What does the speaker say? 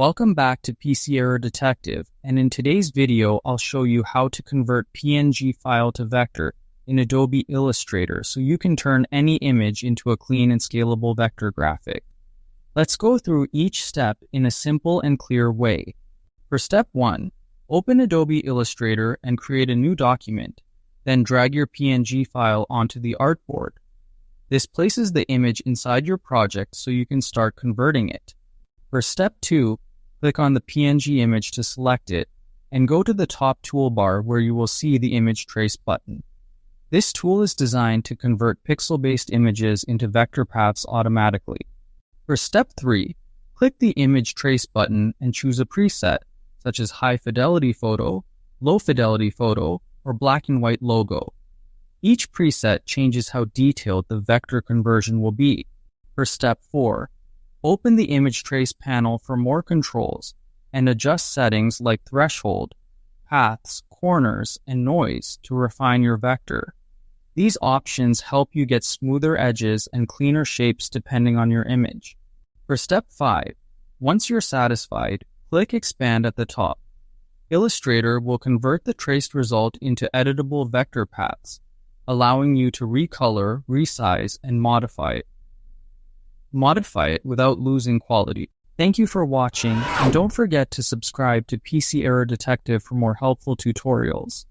Welcome back to PC Error Detective, and in today's video I'll show you how to convert PNG file to vector in Adobe Illustrator so you can turn any image into a clean and scalable vector graphic. Let's go through each step in a simple and clear way. For step 1, open Adobe Illustrator and create a new document, then drag your PNG file onto the artboard. This places the image inside your project so you can start converting it. For step 2, click on the PNG image to select it, and go to the top toolbar where you will see the Image Trace button. This tool is designed to convert pixel-based images into vector paths automatically. For step 3, click the Image Trace button and choose a preset, such as High Fidelity Photo, Low Fidelity Photo, or Black and White Logo. Each preset changes how detailed the vector conversion will be. For step 4, open the Image Trace panel for more controls and adjust settings like threshold, paths, corners, and noise to refine your vector. These options help you get smoother edges and cleaner shapes depending on your image. For step 5, once you're satisfied, click Expand at the top. Illustrator will convert the traced result into editable vector paths, allowing you to recolor, resize, and modify it without losing quality. Thank you for watching, and don't forget to subscribe to PC Error Detective for more helpful tutorials.